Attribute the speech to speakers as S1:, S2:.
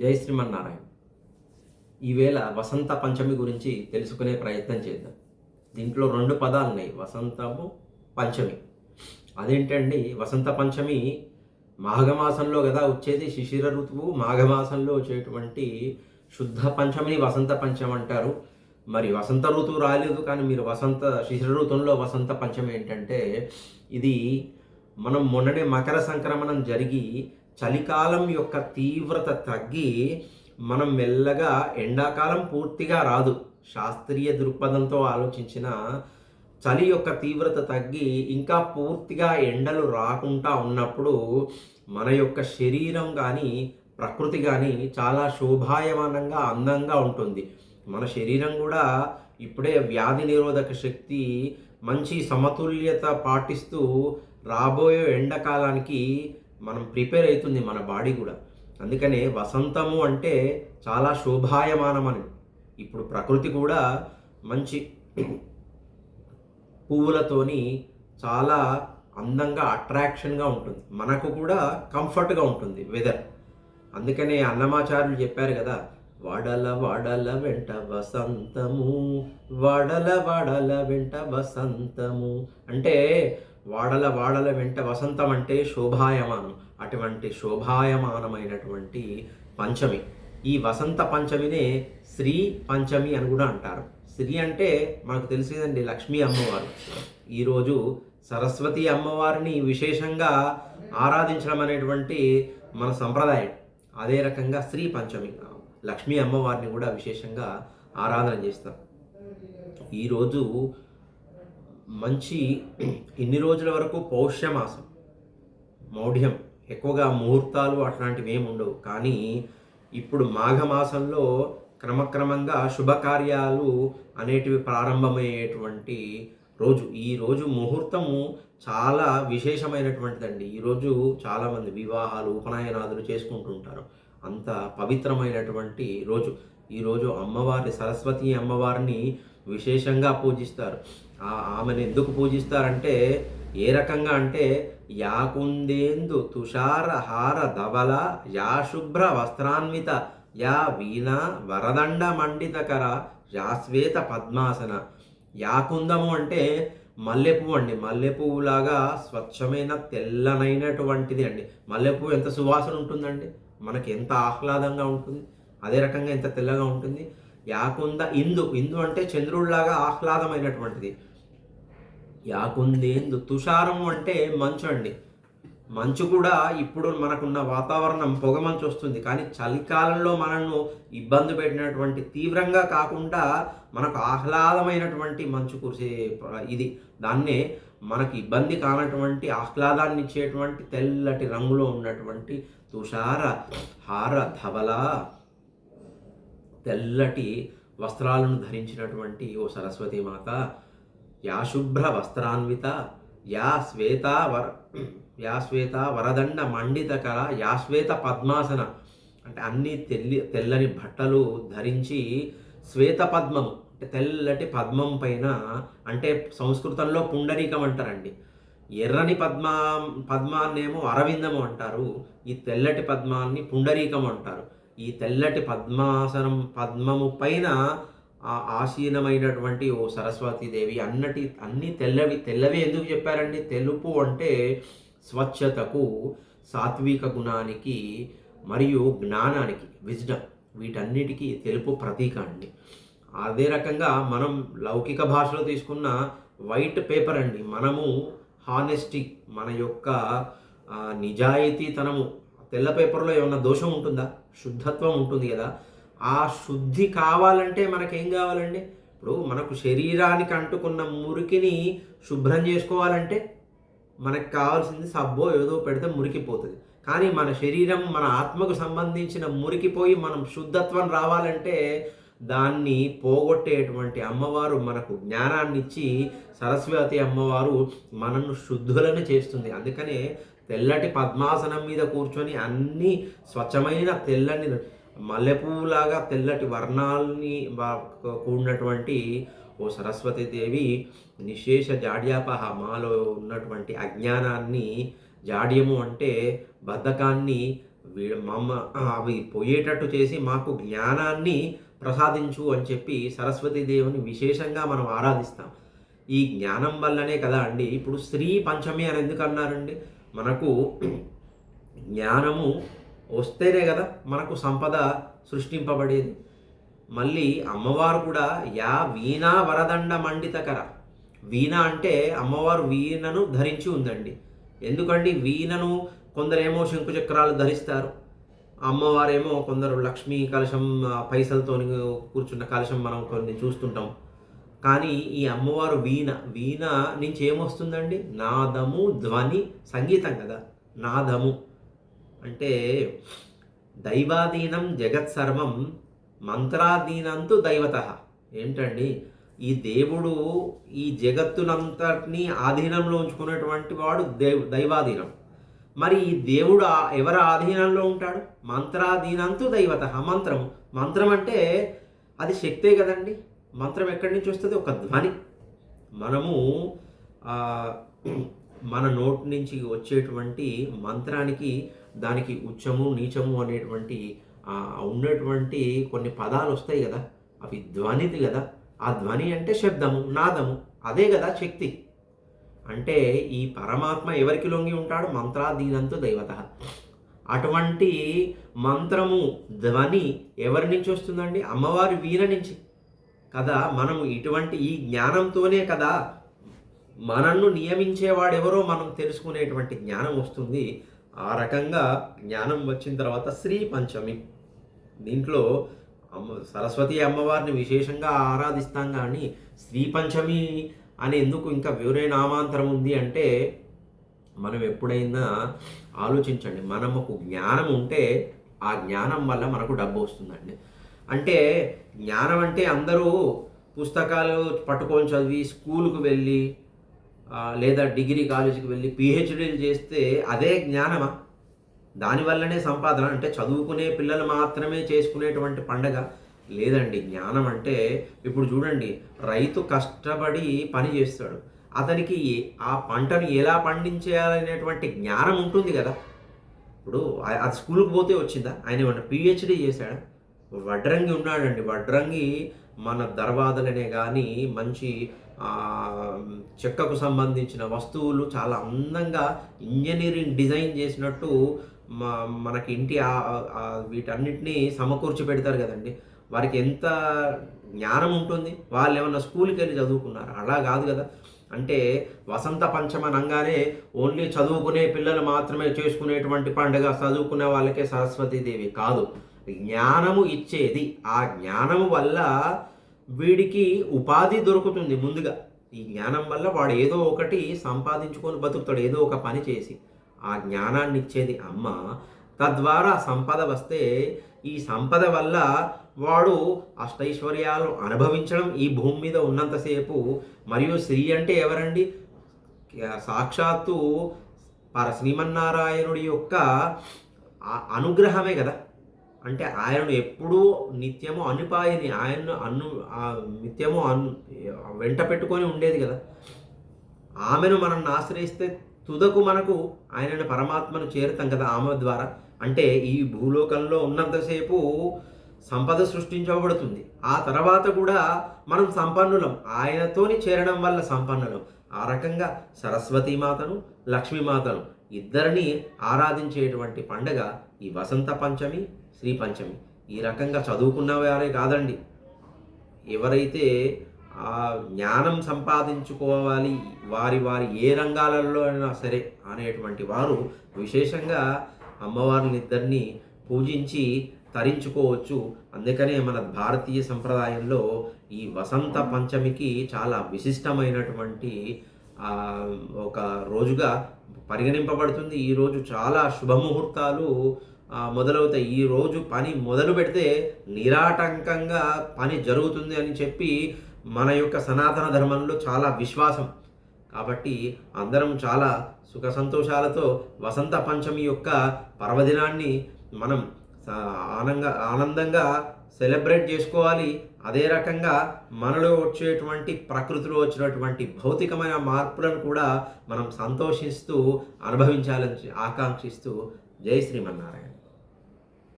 S1: జై శ్రీమన్నారాయణ. ఈవేళ వసంత పంచమి గురించి తెలుసుకునే ప్రయత్నం చేద్దాం. దీంట్లో 2 పదాలున్నాయి. వసంతము, పంచమి. అదేంటండి వసంత పంచమి మాఘమాసంలో గదా వచ్చేది. శిశిర ఋతువు మాఘమాసంలో వచ్చేటువంటి శుద్ధ పంచమిని వసంత పంచమి అంటారు. మరి వసంత ఋతువు రాలేదు కానీ మీరు శిశిర ఋతువులో వసంత పంచమి ఏంటంటే, ఇది మనం మొన్ననే మకర సంక్రమణం జరిగి చలికాలం యొక్క తీవ్రత తగ్గి మనం మెల్లగా ఎండాకాలం పూర్తిగా రాదు. శాస్త్రీయ దృక్పథంతో ఆలోచించిన చలి యొక్క తీవ్రత తగ్గి ఇంకా పూర్తిగా ఎండలు రాకుండా ఉన్నప్పుడు మన యొక్క శరీరం కానీ ప్రకృతి కానీ చాలా శోభాయమానంగా అందంగా ఉంటుంది. మన శరీరం కూడా ఇప్పుడే వ్యాధి నిరోధక శక్తి మంచి సమతుల్యత పాటిస్తూ రాబోయే ఎండాకాలానికి మనం ప్రిపేర్ అవుతుంది మన బాడీ కూడా. అందుకనే వసంతము అంటే చాలా శోభాయమానమని. ఇప్పుడు ప్రకృతి కూడా మంచి పువ్వులతోని చాలా అందంగా అట్రాక్షన్గా ఉంటుంది. మనకు కూడా కంఫర్ట్గా ఉంటుంది వెదర్. అందుకనే అన్నమాచార్యులు చెప్పారు కదా, వాడల వాడల వెంట వసంతము, వాడల వాడల వెంట వసంతము అంటే వాడల వాడల వెంట వసంతం అంటే శోభాయమానం. అటువంటి శోభాయమానమైనటువంటి పంచమి, ఈ వసంత పంచమినే శ్రీ పంచమి అని కూడా అంటారు. శ్రీ అంటే మనకు తెలిసేదండి లక్ష్మీ అమ్మవారు. ఈరోజు సరస్వతి అమ్మవారిని విశేషంగా ఆరాధించడం అనేటువంటి మన సంప్రదాయం. అదే రకంగా శ్రీ పంచమి లక్ష్మీ అమ్మవారిని కూడా విశేషంగా ఆరాధన చేస్తాం. ఈరోజు మంచి ఇన్ని రోజుల వరకు పౌష్యమాసం, మౌఢ్యం, ఎక్కువగా ముహూర్తాలు అట్లాంటివి ఏమి ఉండవు. కానీ ఇప్పుడు మాఘమాసంలో క్రమక్రమంగా శుభకార్యాలు అనేటివి ప్రారంభమయ్యేటువంటి రోజు. ఈరోజు ముహూర్తము చాలా విశేషమైనటువంటిదండి. ఈరోజు చాలామంది వివాహాలు ఉపనయనాదులు చేసుకుంటుంటారు. అంత పవిత్రమైనటువంటి రోజు. ఈరోజు సరస్వతి అమ్మవారిని విశేషంగా పూజిస్తారు. ఆమెను ఎందుకు పూజిస్తారంటే, ఏ రకంగా అంటే, యా కుందేందు తుషార హార ధవల యా శుభ్ర వస్త్రాన్విత యా వీణ వరదండ మండితకర యా శ్వేత పద్మాసన. యాకుందము అంటే మల్లెపువ్వు అండి. మల్లెపువ్వులాగా స్వచ్ఛమైన తెల్లనైనటువంటిది అండి. మల్లెపువ్వు ఎంత సువాసన ఉంటుందండి, మనకి ఎంత ఆహ్లాదంగా ఉంటుంది. అదే రకంగా ఎంత తెల్లగా ఉంటుంది. యాకుంద ఇందు, ఇందు అంటే చంద్రుడిలాగా ఆహ్లాదమైనటువంటిది. యాకుందేందు తుషారము అంటే మంచు అండి. మంచు కూడా ఇప్పుడు మనకున్న వాతావరణం పొగమంచు వస్తుంది. కానీ చలికాలంలో మనను ఇబ్బంది పెట్టినటువంటి తీవ్రంగా కాకుండా మనకు ఆహ్లాదమైనటువంటి మంచు కురిసే ఇది. దాన్నే మనకు ఇబ్బంది కానటువంటి ఆహ్లాదాన్ని ఇచ్చేటువంటి తెల్లటి రంగులో ఉన్నటువంటి తుషార హార ధవల, తెల్లటి వస్త్రాలను ధరించినటువంటి ఓ సరస్వతి మాత, యా శుభ్ర వస్త్రాన్విత యా శ్వేత వరదండ మండితకర యా శ్వేత పద్మాసన అంటే అన్ని తెల్లని బట్టలు ధరించి శ్వేత పద్మము అంటే తెల్లటి పద్మం పైన, అంటే సంస్కృతంలో పుండరీకం అంటారండి. ఎర్రని పద్మాన్నేమో అరవిందము అంటారు. ఈ తెల్లటి పద్మాన్ని పుండరీకం అంటారు. ఈ తెల్లటి పద్మము పైన ఆసీనమైనటువంటి ఓ సరస్వతీదేవి. అన్ని తెల్లవి ఎందుకు చెప్పారండి? తెలుపు అంటే స్వచ్ఛతకు, సాత్విక గుణానికి మరియు జ్ఞానానికి, విజ్డమ్, వీటన్నిటికీ తెలుపు ప్రతీక అండి. అదే రకంగా మనం లౌకిక భాషలో తీసుకున్న వైట్ పేపర్ అండి. మనము హానెస్టీ, మన యొక్క నిజాయితీతనము. తెల్ల పేపర్లో ఏమన్నా దోషం ఉంటుందా? శుద్ధత్వం ఉంటుంది కదా. ఆ శుద్ధి కావాలంటే మనకేం కావాలండి? ఇప్పుడు మనకు శరీరానికి అంటుకున్న మురికిని శుభ్రం చేసుకోవాలంటే మనకు కావాల్సింది సబ్బో ఏదో పెడితే మురికిపోతుంది. కానీ మన శరీరం, మన ఆత్మకు సంబంధించిన మురికిపోయి మనం శుద్ధత్వం రావాలంటే దాన్ని పోగొట్టేటువంటి అమ్మవారు మనకు జ్ఞానాన్ని ఇచ్చి, సరస్వతి అమ్మవారు మనను శుద్ధులను చేస్తుంది. అందుకనే తెల్లటి పద్మాసనం మీద కూర్చొని అన్ని స్వచ్ఛమైన తెల్లని మల్లెపూలాగా తెల్లటి వర్ణాలని కూడినటువంటి ఓ సరస్వతీదేవి నిశేష జాడ్యాపహ, మాలో ఉన్నటువంటి అజ్ఞానాన్ని, జాడ్యము అంటే బద్ధకాన్ని అవి పోయేటట్టు చేసి మాకు జ్ఞానాన్ని ప్రసాదించు అని చెప్పి సరస్వతీదేవిని విశేషంగా మనం ఆరాధిస్తాం. ఈ జ్ఞానం వల్లనే కదా అండి ఇప్పుడు శ్రీ పంచమి అని ఎందుకు అన్నారండి? మనకు జ్ఞానము వస్తేనే కదా మనకు సంపద సృష్టింపబడేది. మళ్ళీ అమ్మవారు కూడా యా వీణా వరదండ మండితకర. వీణ అంటే అమ్మవారు వీణను ధరించి ఉందండి. ఎందుకండి వీణను కొందరేమో శంకుచక్రాలు ధరిస్తారు, అమ్మవారేమో కొందరు లక్ష్మీ కలశం పైసలతో కూర్చున్న కలశం మనం కొన్ని చూస్తుంటాం. కానీ ఈ అమ్మవారు వీణ నుంచి ఏమొస్తుందండి? నాదము, ధ్వని, సంగీతం కదా. నాదము అంటే దైవాధీనం జగత్ సర్వం మంత్రాధీనంతు దైవతః. ఏంటండి ఈ దేవుడు ఈ జగత్తునంతటినీ ఆధీనంలో ఉంచుకున్నటువంటి వాడు దైవాధీనం. మరి ఈ దేవుడు ఎవరి ఆధీనంలో ఉంటాడు? మంత్రాధీనంతు దైవతః. మంత్రం అంటే అది శక్తే కదండి. మంత్రం ఎక్కడి నుంచి వస్తుంది? ఒక ధ్వని. మనము మన నోటి నుంచి వచ్చేటువంటి మంత్రానికి దానికి ఉచ్చము నీచము అనేటువంటి ఉన్నటువంటి కొన్ని పదాలు వస్తాయి కదా, అవి ధ్వనిది కదా. ఆ ధ్వని అంటే శబ్దము, నాదము, అదే కదా శక్తి. అంటే ఈ పరమాత్మ ఎవరికి లొంగి ఉంటాడు? మంత్రాధీనంతో దైవత. అటువంటి మంత్రము ధ్వని ఎవరి నుంచి వస్తుందండి? అమ్మవారి వీణ నుంచి కదా. మనము ఇటువంటి ఈ జ్ఞానంతోనే కదా మనల్ని నియమించేవాడెవరో మనం తెలుసుకునేటువంటి జ్ఞానం వస్తుంది. ఆ రకంగా జ్ఞానం వచ్చిన తర్వాత శ్రీ పంచమి, దీంట్లో సరస్వతి అమ్మవారిని విశేషంగా ఆరాధిస్తాం. కానీ శ్రీ పంచమి అని ఎందుకు ఇంకా వేరే నామాంతరం ఉంది అంటే, మనం ఎప్పుడైనా ఆలోచించండి, మనకు జ్ఞానం ఉంటే ఆ జ్ఞానం వల్ల మనకు డబ్బు వస్తుందండి. అంటే జ్ఞానం అంటే అందరూ పుస్తకాలు పట్టుకొని చదివి స్కూలుకు వెళ్ళి లేదా డిగ్రీ కాలేజీకి వెళ్ళి పిహెచ్డీలు చేస్తే అదే జ్ఞానమా? దానివల్లనే సంపాదన అంటే చదువుకునే పిల్లలు మాత్రమే చేసుకునేటువంటి పండగ లేదండి. జ్ఞానం అంటే ఇప్పుడు చూడండి, రైతు కష్టపడి పని చేస్తాడు, అతనికి ఆ పంటను ఎలా పండించేయాలనేటువంటి జ్ఞానం ఉంటుంది కదా. ఇప్పుడు అది స్కూల్కి పోతే వచ్చిందా? ఆయన ఏమన్నా పిహెచ్డీ చేశాడా? వడ్రంగి ఉన్నాడండి, వడ్రంగి మన దర్వాదలనే కానీ మంచి చెక్కకు సంబంధించిన వస్తువులు చాలా అందంగా ఇంజనీరింగ్ డిజైన్ చేసినట్టు మనకి ఇంటి వీటన్నిటినీ సమకూర్చి పెడతారు కదండి. వారికి ఎంత జ్ఞానం ఉంటుంది? వాళ్ళు ఏమన్నా స్కూల్కి వెళ్ళి చదువుకున్నారు? అలా కాదు కదా. అంటే వసంత పంచమ అనగానే ఓన్లీ చదువుకునే పిల్లలు మాత్రమే చేసుకునేటువంటి పండుగ, చదువుకునే వాళ్ళకే సరస్వతీదేవి కాదు, జ్ఞానము ఇచ్చేది. ఆ జ్ఞానము వల్ల వీడికి ఉపాధి దొరుకుతుంది. ముందుగా ఈ జ్ఞానం వల్ల వాడు ఏదో ఒకటి సంపాదించుకొని బతుకుతాడు, ఏదో ఒక పని చేసి. ఆ జ్ఞానాన్ని ఇచ్చేది అమ్మ. తద్వారా సంపద వస్తే ఈ సంపద వల్ల వాడు అష్టైశ్వర్యాలు అనుభవించడం ఈ భూమి మీద ఉన్నంతసేపు. మరియు శ్రీ అంటే ఎవరండి? సాక్షాత్తు శ్రీమన్నారాయణుడి యొక్క అనుగ్రహమే కదా. అంటే ఆయనను ఎప్పుడూ నిత్యము అనుపాయని, ఆయన్ను నిత్యము వెంట పెట్టుకొని ఉండేది కదా. ఆమెను మనం ఆశ్రయిస్తే తుదకు మనకు ఆయనను పరమాత్మను చేరుతాం కదా ఆమె ద్వారా. అంటే ఈ భూలోకంలో ఉన్నంతసేపు సంపద సృష్టించబడుతుంది, ఆ తర్వాత కూడా మనం సంపన్నులం, ఆయనతోని చేరడం వల్ల సంపన్నులం. ఆ రకంగా సరస్వతీమాతను, లక్ష్మీమాతను ఇద్దరిని ఆరాధించేటువంటి పండగ ఈ వసంత పంచమి, శ్రీ పంచమి. ఈ రకంగా చదువుకున్న వారే కాదండి, ఎవరైతే ఆ జ్ఞానం సంపాదించుకోవాలి వారి ఏ రంగాలలో అయినా సరే అనేటువంటి వారు విశేషంగా అమ్మవారిని ఇద్దరిని పూజించి తరించుకోవచ్చు. అందుకనే మన భారతీయ సంప్రదాయంలో ఈ వసంత పంచమికి చాలా విశిష్టమైనటువంటి ఒక రోజుగా పరిగణింపబడుతుంది. ఈరోజు చాలా శుభముహూర్తాలు మొదలవుతాయి. ఈరోజు పని మొదలు పెడితే నిరాటంకంగా పని జరుగుతుంది అని చెప్పి మన యొక్క సనాతన ధర్మంలో చాలా విశ్వాసం. కాబట్టి అందరం చాలా సుఖ సంతోషాలతో వసంత పంచమి యొక్క పర్వదినాన్ని మనం ఆనందంగా సెలబ్రేట్ చేసుకోవాలి. అదే రకంగా మనలో వచ్చేటువంటి ప్రకృతిలో వచ్చినటువంటి భౌతికమైన మార్పులను కూడా మనం సంతోషిస్తూ అనుభవించాలని ఆకాంక్షిస్తూ జై శ్రీమన్నారాయణ.